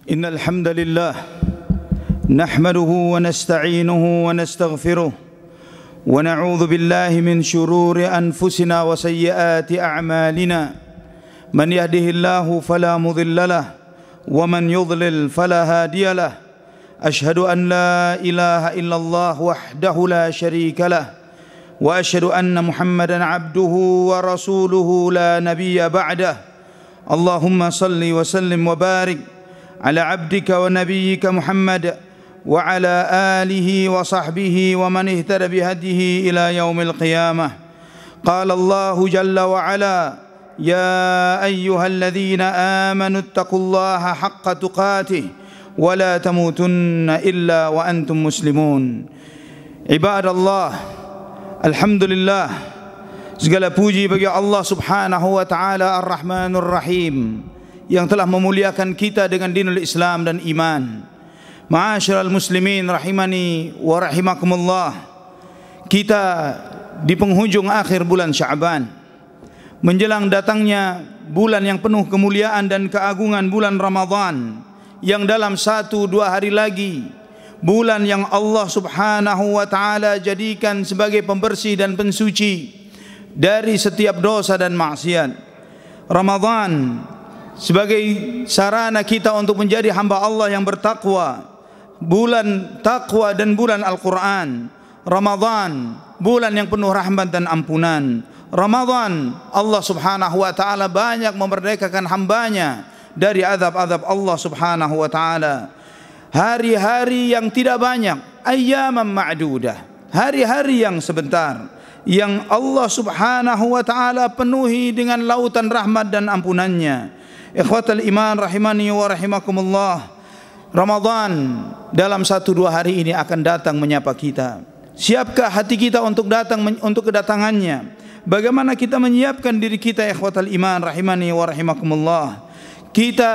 إن الحمد لله نحمده ونستعينه ونستغفره ونعوذ بالله من شرور أنفسنا وسيئات أعمالنا من يهده الله فلا مضل له ومن يضلل فلا هادي له أشهد أن لا إله إلا الله وحده لا شريك له وأشهد أن محمدا عبده ورسوله لا نبي بعده اللهم صل وسلم وبارك على عبدك ونبيك محمد وعلى آله وصحبه ومن اهتدى بهديه إلى يوم القيامة قال الله جل وعلا يا أيها الذين آمنوا اتقوا الله حق تقاته ولا تموتن إلا وأنتم مسلمون عباد الله الحمد لله segala puji bagi Allah subhanahu wa ta'ala ar-Rahmanur Rahim yang telah memuliakan kita dengan dinul Islam dan iman. Ma'asyiral muslimin rahimani wa rahimakumullah. Kita di penghujung akhir bulan Sya'ban, menjelang datangnya bulan yang penuh kemuliaan dan keagungan, bulan Ramadan, yang dalam 1-2 hari lagi, bulan yang Allah subhanahu wa ta'ala jadikan sebagai pembersih dan pensuci dari setiap dosa dan maksiat. Ramadan sebagai sarana kita untuk menjadi hamba Allah yang bertakwa, bulan takwa dan bulan Al-Quran. Ramadan bulan yang penuh rahmat dan ampunan. Ramadan Allah subhanahu wa ta'ala banyak memerdekakan hambanya dari azab-azab Allah subhanahu wa ta'ala. Hari-hari yang tidak banyak, ayyaman ma'dudah, hari-hari yang sebentar, yang Allah subhanahu wa ta'ala penuhi dengan lautan rahmat dan ampunannya. Ikhwatal iman rahimani wa rahimakumullah, Ramadan dalam 1-2 hari ini akan datang menyapa kita. Siapkah hati kita untuk datang untuk kedatangannya? Bagaimana kita menyiapkan diri kita, ikhwatal iman rahimani wa rahimakumullah? Kita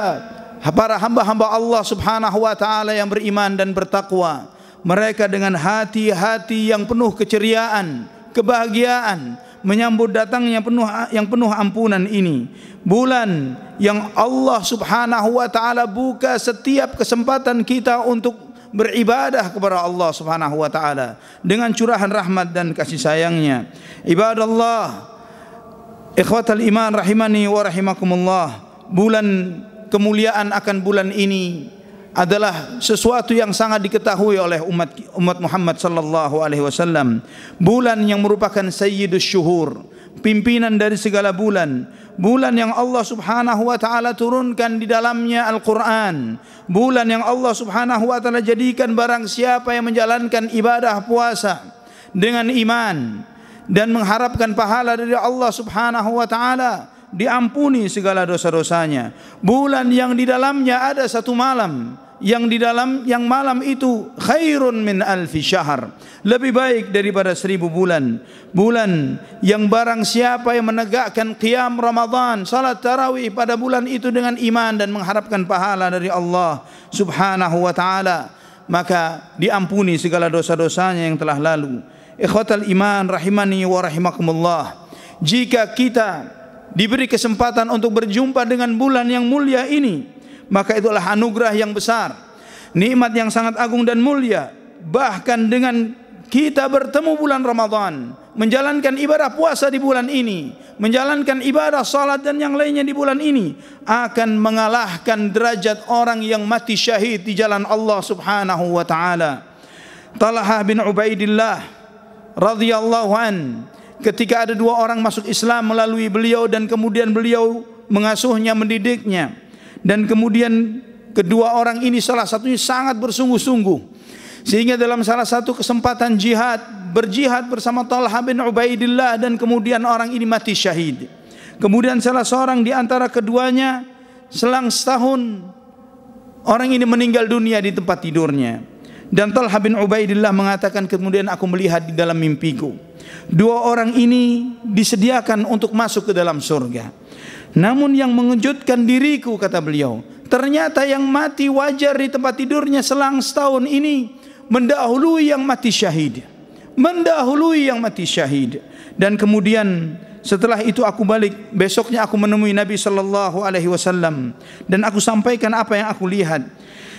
para hamba-hamba Allah subhanahu wa ta'ala yang beriman dan bertakwa, mereka dengan hati-hati yang penuh keceriaan, kebahagiaan menyambut datangnya yang penuh ampunan ini, bulan yang Allah subhanahu wa ta'ala buka setiap kesempatan kita untuk beribadah kepada Allah subhanahu wa ta'ala dengan curahan rahmat dan kasih sayangnya. Ibadallah, ikhwatal iman rahimani wa rahimakumullah, bulan kemuliaan akan bulan ini adalah sesuatu yang sangat diketahui oleh umat Muhammad sallallahu alaihi wasallam. Bulan yang merupakan sayyidus syuhur, pimpinan dari segala bulan. Bulan yang Allah subhanahu wa ta'ala turunkan di dalamnya Al-Quran. Bulan yang Allah subhanahu wa ta'ala jadikan barang siapa yang menjalankan ibadah puasa dengan iman dan mengharapkan pahala dari Allah subhanahu wa ta'ala, diampuni segala dosa-dosanya. Bulan yang di dalamnya ada satu malam, yang malam itu khairun min alfi syahr, lebih baik daripada 1000 bulan. Bulan yang barang siapa yang menegakkan qiyam Ramadan, salat tarawih pada bulan itu dengan iman dan mengharapkan pahala dari Allah subhanahu wa ta'ala, maka diampuni segala dosa-dosanya yang telah lalu. Ikhwatal iman rahimani wa rahimakumullah, jika kita diberi kesempatan untuk berjumpa dengan bulan yang mulia ini, maka itulah anugerah yang besar, nikmat yang sangat agung dan mulia. Bahkan dengan kita bertemu bulan Ramadan, menjalankan ibadah puasa di bulan ini, menjalankan ibadah salat dan yang lainnya di bulan ini, akan mengalahkan derajat orang yang mati syahid di jalan Allah subhanahu wa ta'ala. Talha bin Ubaidillah radhiyallahu an, ketika ada 2 orang masuk Islam melalui beliau dan kemudian beliau mengasuhnya, mendidiknya, dan kemudian kedua orang ini salah satunya sangat bersungguh-sungguh, sehingga dalam salah satu kesempatan berjihad bersama Talha bin Ubaidillah, dan kemudian orang ini mati syahid. Kemudian salah seorang di antara keduanya, selang setahun orang ini meninggal dunia di tempat tidurnya. Dan Talha bin Ubaidillah mengatakan, kemudian aku melihat di dalam mimpiku 2 orang ini disediakan untuk masuk ke dalam surga. Namun yang mengejutkan diriku, kata beliau, ternyata yang mati wajar di tempat tidurnya selang setahun ini mendahului yang mati syahid. Dan kemudian setelah itu aku balik. Besoknya aku menemui Nabi sallallahu alaihi wasallam dan aku sampaikan apa yang aku lihat.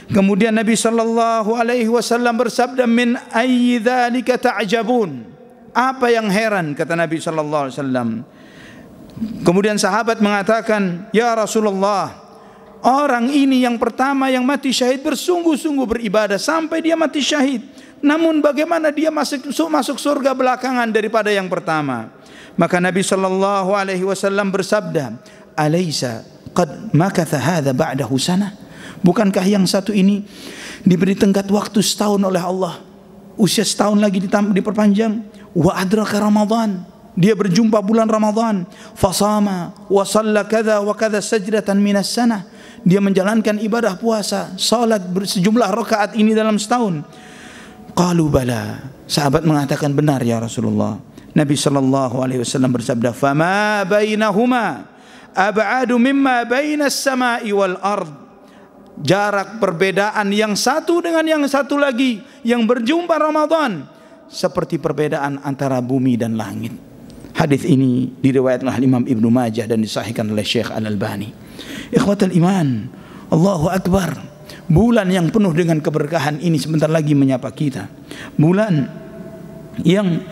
Kemudian Nabi sallallahu alaihi wasallam bersabda, min ayyi dzalika ta'jabun? Apa yang heran, kata Nabi sallallahu alaihi wasallam. Kemudian sahabat mengatakan, ya Rasulullah, orang ini yang pertama yang mati syahid bersungguh-sungguh beribadah sampai dia mati syahid. Namun bagaimana dia masuk surga belakangan daripada yang pertama? Maka Nabi sallallahu alaihi wasallam bersabda, "Alaysa qad makatha hadza ba'dahu sanah?" Bukankah yang satu ini diberi tenggat waktu setahun oleh Allah? Usia setahun lagi diperpanjang. Wa adraka Ramadan. Dia berjumpa bulan Ramadan. Fasama wa shalla kadza wa kadza sajdatan minas sanah. Dia menjalankan ibadah puasa, salat sejumlah rakaat ini dalam setahun. Qalu bala. Sahabat mengatakan, benar ya Rasulullah. Nabi sallallahu alaihi wasallam bersabda, "Fama bainahuma ab'adu mimma bainas sama'i wal ard." Jarak perbedaan yang satu dengan yang satu lagi yang berjumpa Ramadan seperti perbedaan antara bumi dan langit. Hadis ini diriwayatkan oleh Imam Ibnu Majah dan disahihkan oleh Syekh Al-Albani. Ikhwatul iman, Allahu Akbar. Bulan yang penuh dengan keberkahan ini sebentar lagi menyapa kita. Bulan yang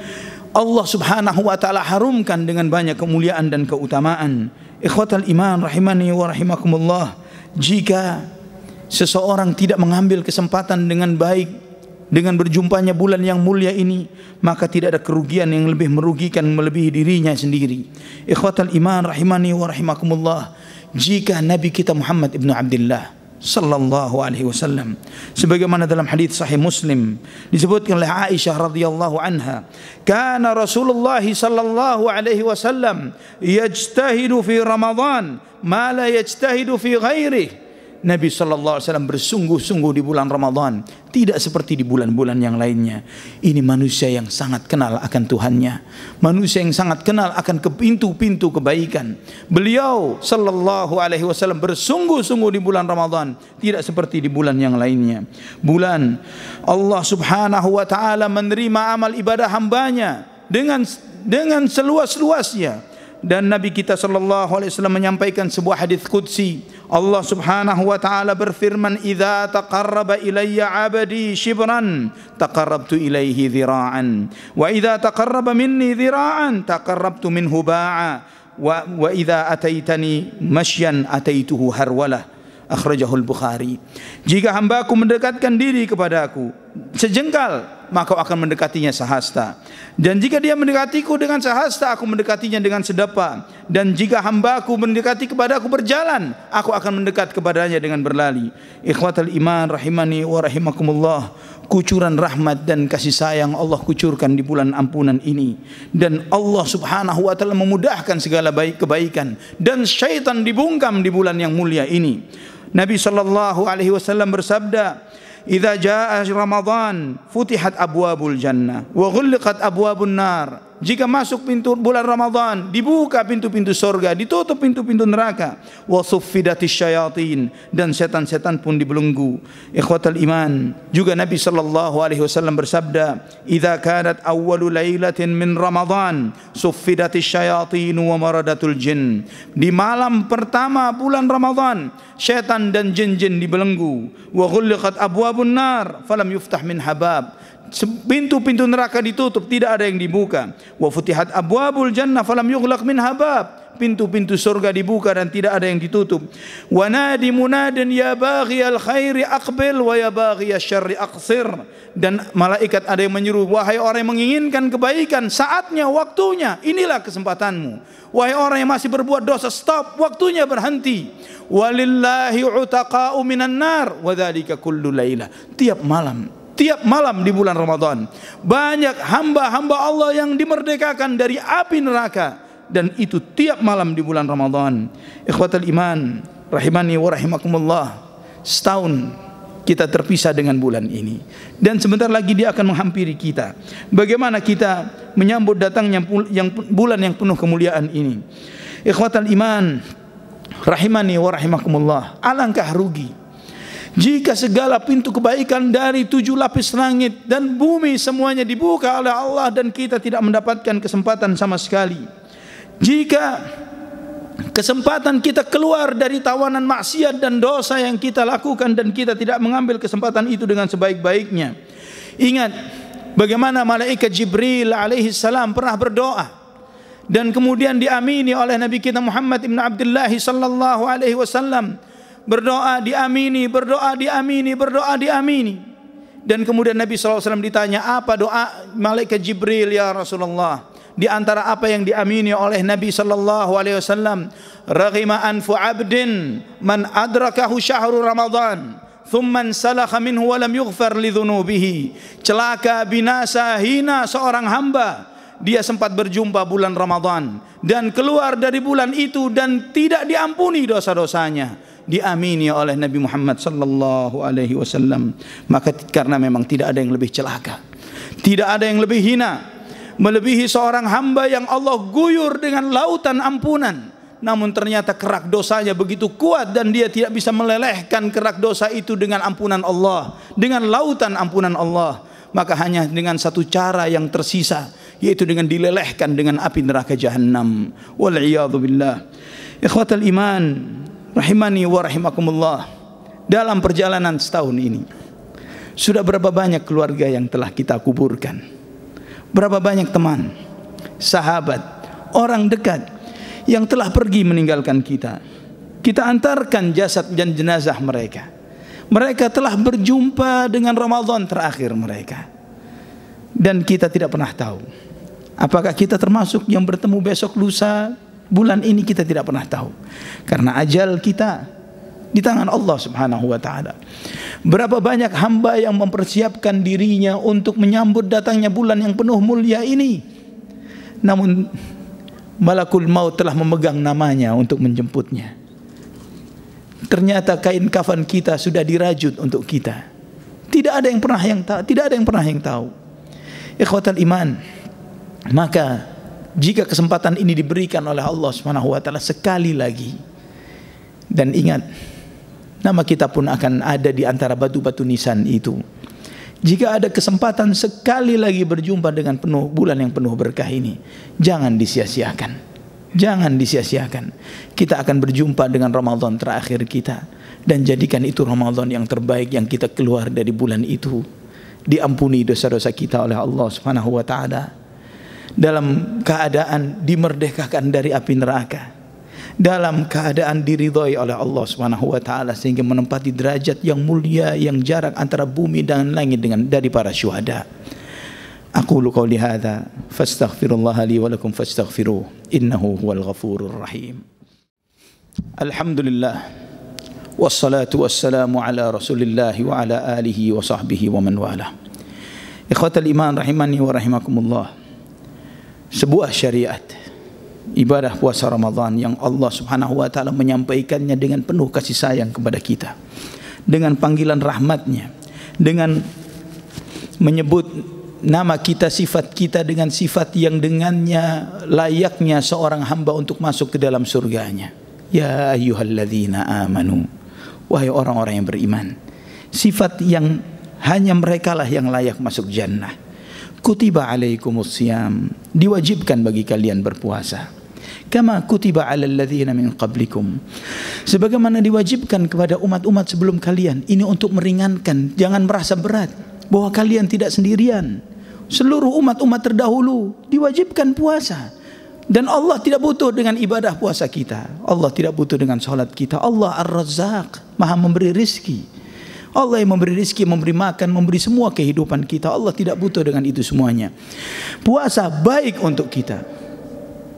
Allah Subhanahu wa taala harumkan dengan banyak kemuliaan dan keutamaan. Ikhwatul iman rahimani wa rahimakumullah. Jika seseorang tidak mengambil kesempatan dengan baik dengan berjumpanya bulan yang mulia ini, maka tidak ada kerugian yang lebih merugikan melebihi dirinya sendiri. Ikhwatul iman rahimani wa rahimakumullah. Jika Nabi kita Muhammad ibnu Abdullah sallallahu alaihi wasallam, sebagaimana dalam hadis sahih Muslim disebutkan oleh Aisyah radhiyallahu anha, kana Rasulullah sallallahu alaihi wasallam yajtahidu fi Ramadan ma la yajtahidu fi ghairihi. Nabi sallallahu alaihi wasallam bersungguh-sungguh di bulan Ramadan, tidak seperti di bulan-bulan yang lainnya. Ini manusia yang sangat kenal akan Tuhannya, manusia yang sangat kenal akan pintu-pintu kebaikan. Beliau sallallahu alaihi wasallam bersungguh-sungguh di bulan Ramadan, tidak seperti di bulan yang lainnya. Bulan Allah Subhanahu wa taala menerima amal ibadah hambanya dengan seluas-luasnya. Dan Nabi kita sallallahu alaihi wasallam menyampaikan sebuah hadis qudsi. Allah Subhanahu wa taala berfirman, "Idza taqarraba ilayya 'abdi shibran, taqarrabtu ilaihi dhira'an, wa idza taqarraba minni dhira'an, taqarrabtu minhu ba'a, wa idza ataitani mashyan ataituhu harwalah." Akhrajahul Bukhari. Jika hambaku mendekatkan diri kepadaku sejengkal, maka aku akan mendekatinya sehasta. Dan jika dia mendekatiku dengan sehasta, aku mendekatinya dengan sedapa. Dan jika hambaku mendekati kepadaku berjalan, aku akan mendekat kepadanya dengan berlari. Ikhwatal iman rahimani wa rahimakumullah. Kucuran rahmat dan kasih sayang Allah kucurkan di bulan ampunan ini. Dan Allah Subhanahu wa taala memudahkan segala kebaikan. Dan syaitan dibungkam di bulan yang mulia ini. Nabi sallallahu alaihi wasallam bersabda, "Idza jaa Ramadan futihat abwabul jannah wa ghulqat abwabun nar." Jika masuk pintu bulan Ramadan, dibuka pintu-pintu surga, ditutup pintu-pintu neraka. Wa suffidatis syayatin, dan setan-setan pun dibelenggu. Ikhwatal iman, juga Nabi sallallahu alaihi wasallam bersabda, "Idza kanat awwalu lailatin min Ramadan, suffidatis syayatin wa maradatul jin." Di malam pertama bulan Ramadan, setan dan jin-jin dibelenggu. Wa ghulqat abwabun nar falam yuftah min habab. Pintu-pintu neraka ditutup, tidak ada yang dibuka. Wa futihat abwabul jannah falam yughlaq min habab. Pintu-pintu surga dibuka dan tidak ada yang ditutup. Wa nadi munadin ya baghiyal khairi aqbil wa ya baghiyasy syarri aqsir. Dan malaikat ada yang menyuruh, wahai orang yang menginginkan kebaikan, saatnya, waktunya, inilah kesempatanmu. Wahai orang yang masih berbuat dosa, stop, waktunya berhenti. Walillahi utaqa'u minan nar wa dzalika kullu lailah. Tiap malam di bulan Ramadan banyak hamba-hamba Allah yang dimerdekakan dari api neraka, dan itu tiap malam di bulan Ramadan. Ikhwatul iman rahimani wa rahimakumullah. Setahun kita terpisah dengan bulan ini, dan sebentar lagi dia akan menghampiri kita. Bagaimana kita menyambut datangnya bulan yang penuh kemuliaan ini? Ikhwatul iman rahimani wa rahimakumullah. Alangkah rugi jika segala pintu kebaikan dari 7 lapis langit dan bumi semuanya dibuka oleh Allah dan kita tidak mendapatkan kesempatan sama sekali. Jika kesempatan kita keluar dari tawanan maksiat dan dosa yang kita lakukan dan kita tidak mengambil kesempatan itu dengan sebaik-baiknya, ingat bagaimana malaikat Jibril alaihi salam pernah berdoa dan kemudian diamini oleh Nabi kita Muhammad ibn Abdullah sallallahu alaihi wasallam. Berdoa diamini, berdoa diamini, berdoa diamini. Dan kemudian Nabi SAW ditanya, apa doa malaikat Jibril ya Rasulullah? Di antara apa yang diamini oleh Nabi SAW, raghima anfu abdin man adrakahu syahru Ramadan thumman salakha minhu wa lam yughfar li dhunubihi. Celaka, binasa, hina seorang hamba, dia sempat berjumpa bulan Ramadan dan keluar dari bulan itu dan tidak diampuni dosa-dosanya. Diamini oleh Nabi Muhammad sallallahu alaihi wasallam. Maka karena memang tidak ada yang lebih celaka, tidak ada yang lebih hina melebihi seorang hamba yang Allah guyur dengan lautan ampunan, namun ternyata kerak dosanya begitu kuat dan dia tidak bisa melelehkan kerak dosa itu dengan ampunan Allah, dengan lautan ampunan Allah. Maka hanya dengan satu cara yang tersisa, yaitu dengan dilelehkan dengan api neraka jahanam. Wal iyadzu billah. Ikhwatal iman rahimani wa rahimakumullah. Dalam perjalanan setahun ini sudah berapa banyak keluarga yang telah kita kuburkan, berapa banyak teman, sahabat, orang dekat yang telah pergi meninggalkan kita. Kita antarkan jasad dan jenazah mereka. Mereka telah berjumpa dengan Ramadan terakhir mereka, dan kita tidak pernah tahu apakah kita termasuk yang bertemu besok, lusa, bulan ini. Kita tidak pernah tahu, karena ajal kita di tangan Allah subhanahu wa ta'ala. Berapa banyak hamba yang mempersiapkan dirinya untuk menyambut datangnya bulan yang penuh mulia ini, namun malakul maut telah memegang namanya untuk menjemputnya. Ternyata kain kafan kita sudah dirajut untuk kita. Tidak ada yang pernah yang tahu. Ikhwatal iman, maka jika kesempatan ini diberikan oleh Allah Subhanahu wa taala sekali lagi, dan ingat, nama kita pun akan ada di antara batu-batu nisan itu. Jika ada kesempatan sekali lagi berjumpa dengan bulan yang penuh berkah ini, jangan disia-siakan. Jangan disia-siakan. Kita akan berjumpa dengan Ramadan terakhir kita, dan jadikan itu Ramadan yang terbaik yang kita keluar dari bulan itu. Diampuni dosa-dosa kita oleh Allah Subhanahu wa taala, dalam keadaan dimerdekakan dari api neraka, dalam keadaan diridhai oleh Allah Subhanahu wa taala, sehingga menempati derajat yang mulia yang jarak antara bumi dan langit dari para syuhada. Aqulu qawli hadza fastaghfirullaha li wa lakum fastaghfiruh innahu huwal ghafurur rahim. Alhamdulillah wassalatu wassalamu ala Rasulillah wa ala alihi wa sahbihi wa man wala. Ikhwatal iman rahimani wa rahimakumullah. Sebuah syariat ibadah puasa Ramadan yang Allah Subhanahu wa taala menyampaikannya dengan penuh kasih sayang kepada kita, dengan panggilan rahmatnya, dengan menyebut nama kita, sifat kita dengan sifat yang dengannya layaknya seorang hamba untuk masuk ke dalam surganya. Ya ayyuhalladzina amanu, wahai orang-orang yang beriman. Sifat yang hanya merekalah yang layak masuk jannah. Kutiba alaikumus siyam, diwajibkan bagi kalian berpuasa. Kama kutiba alal ladzina min qablikum, sebagaimana diwajibkan kepada umat-umat sebelum kalian. Ini untuk meringankan, jangan merasa berat bahwa kalian tidak sendirian. Seluruh umat-umat terdahulu diwajibkan puasa, dan Allah tidak butuh dengan ibadah puasa kita. Allah tidak butuh dengan salat kita. Allah Ar-Razzaq, Maha memberi rizki. Allah yang memberi rizki, memberi makan, memberi semua kehidupan kita. Allah tidak butuh dengan itu semuanya. Puasa baik untuk kita.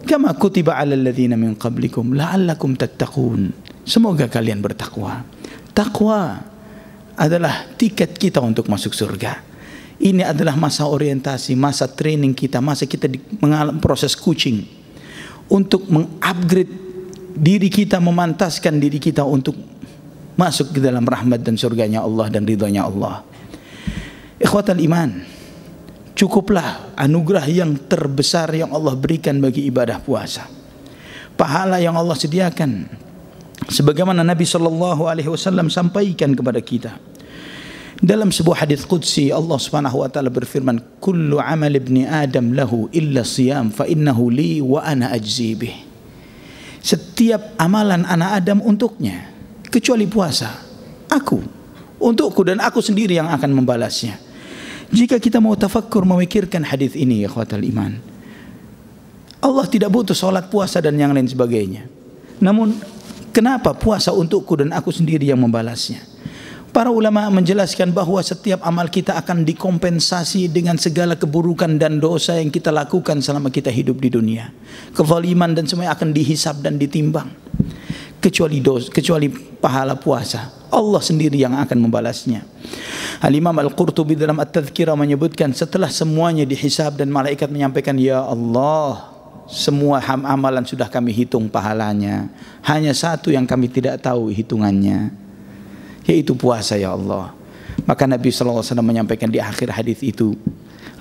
Kama kutiba alal ladzina min qablikum la'allakum tattaqun, semoga kalian bertakwa. Takwa adalah tiket kita untuk masuk surga. Ini adalah masa orientasi, masa training kita, masa kita mengalami proses coaching untuk mengupgrade diri kita, memantaskan diri kita untuk masuk ke dalam rahmat dan surganya Allah dan ridhonya Allah. Ikhwatal iman, cukuplah anugerah yang terbesar yang Allah berikan bagi ibadah puasa. Pahala yang Allah sediakan, sebagaimana Nabi SAW sampaikan kepada kita. Dalam sebuah hadis qudsi Allah Subhanahu wa taala berfirman, "Kullu amal ibni Adam lahu illa siyam fa innahu li wa ana ajzi bih." Setiap amalan anak Adam untuknya kecuali puasa. Untukku dan aku sendiri yang akan membalasnya. Jika kita mau tafakkur memikirkan hadis ini ya ikhwatal iman, Allah tidak butuh salat, puasa dan yang lain sebagainya. Namun kenapa puasa untukku dan aku sendiri yang membalasnya? Para ulama menjelaskan bahwa setiap amal kita akan dikompensasi dengan segala keburukan dan dosa yang kita lakukan selama kita hidup di dunia. Kezaliman dan semuanya akan dihisab dan ditimbang. Kecuali pahala puasa, Allah sendiri yang akan membalasnya. Al-Imam Al-Qurtubi dalam At-Tadhkirah menyebutkan, setelah semuanya dihisab dan malaikat menyampaikan, "Ya Allah, semua amalan sudah kami hitung pahalanya. Hanya satu yang kami tidak tahu hitungannya, yaitu puasa ya Allah." Maka Nabi SAW menyampaikan di akhir hadis itu,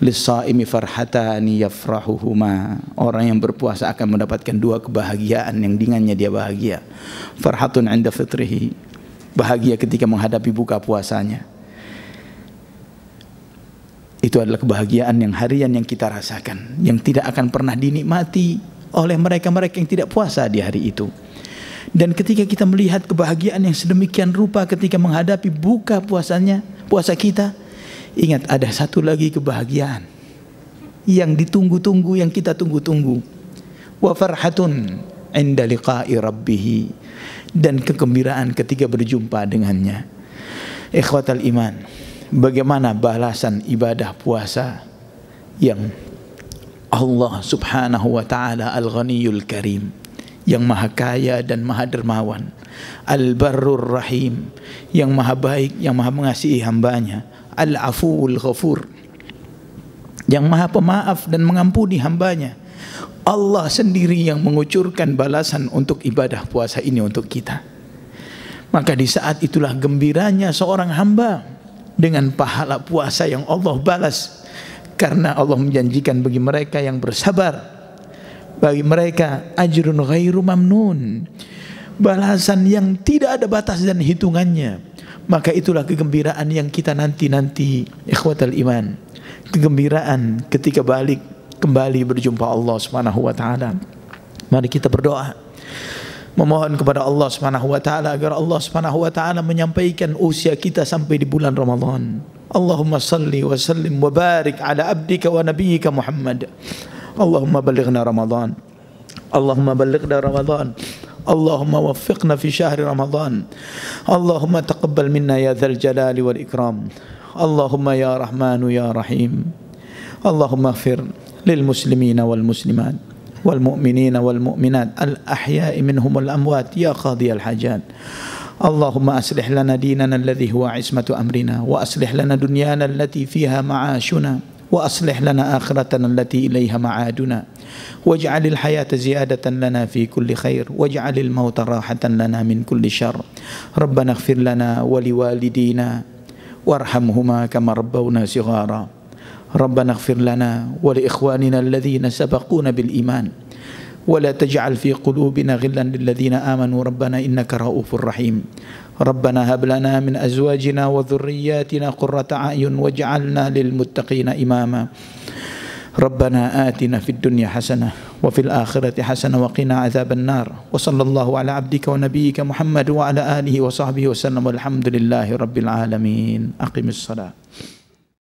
"Lis-shaimi farhatani yafrahuhuma." Orang yang berpuasa akan mendapatkan dua kebahagiaan yang dengannya dia bahagia. Farhatun 'inda fitrihi, bahagia ketika menghadapi buka puasanya. Itu adalah kebahagiaan yang harian yang kita rasakan, yang tidak akan pernah dinikmati oleh mereka-mereka yang tidak puasa di hari itu. Dan ketika kita melihat kebahagiaan yang sedemikian rupa ketika menghadapi buka puasa kita, ingat ada satu lagi kebahagiaan yang ditunggu-tunggu, yang kita tunggu-tunggu. Wa farhatun 'inda liqa'i rabbih, dan kegembiraan ketika berjumpa dengannya. Ikhwatal iman, bagaimana balasan ibadah puasa yang Allah Subhanahu wa taala Al-Ghaniyul Karim, yang maha kaya dan maha dermawan, Al-Barrur Rahim, yang maha baik, yang maha mengasihi hambanya, Al-Afuwul Ghafur, yang maha pemaaf dan mengampuni hambanya. Allah sendiri yang mengucurkan balasan untuk ibadah puasa ini untuk kita. Maka di saat itulah gembiranya seorang hamba dengan pahala puasa yang Allah balas, karena Allah menjanjikan bagi mereka yang bersabar, bagi mereka ajrun ghairu mamnun, balasan yang tidak ada batas dan hitungannya. Maka itulah kegembiraan yang kita nanti-nanti ikhwatal iman, kegembiraan ketika kembali berjumpa Allah Subhanahu wa taala. Mari kita berdoa memohon kepada Allah Subhanahu wa taala agar Allah Subhanahu wa taala menyampaikan usia kita sampai di bulan Ramadan. Allahumma salli wa sallim wa barik ala abdika wa nabiyyika Muhammad. Allahumma ballighna Ramadan. Allahumma ballighna Ramadan. Allahumma waffiqna fi syahri Ramadan. Allahumma taqabbal minna ya dzal jalali wal ikram. Allahumma ya Rahmanu ya Rahim. Allahumma ighfir lil muslimina wal muslimat wal mu'minina wal mu'minat al ahya'i minhum wal amwat ya qadiyal hajat. Allahumma aslih lana dinana alladhi huwa ismatu amrina wa aslih lana dunyana allati fiha ma'ashuna wa aslih lana akhiratana allati ilayha ma'aduna waj'alil hayata ziyadatan lana fi kulli khair waj'alil mauta rahatan lana min kulli syarr. Rabbana ighfir lana wa liwalidina warhamhuma kama rabbawna shighara. Rabbana ighfir lana wa li ikhwanina alladhina sabaquna bil iman wa la taj'al fi qulubina ghillan lil ladzina amanu rabbana innaka raufur rahim. Rabbana hab lana min azwajina wa dhurriyyatina qurrata a'yun waj'alna lil muttaqina imama. Rabbana atina fid dunya hasanah wa fil akhirati hasanah wa qina adzaban nar. Wa sallallahu ala abdika wa nabiyyika Muhammad wa ala alihi wa sahbihi wa sallam walhamdulillahi rabbil alamin. Aqimis salat.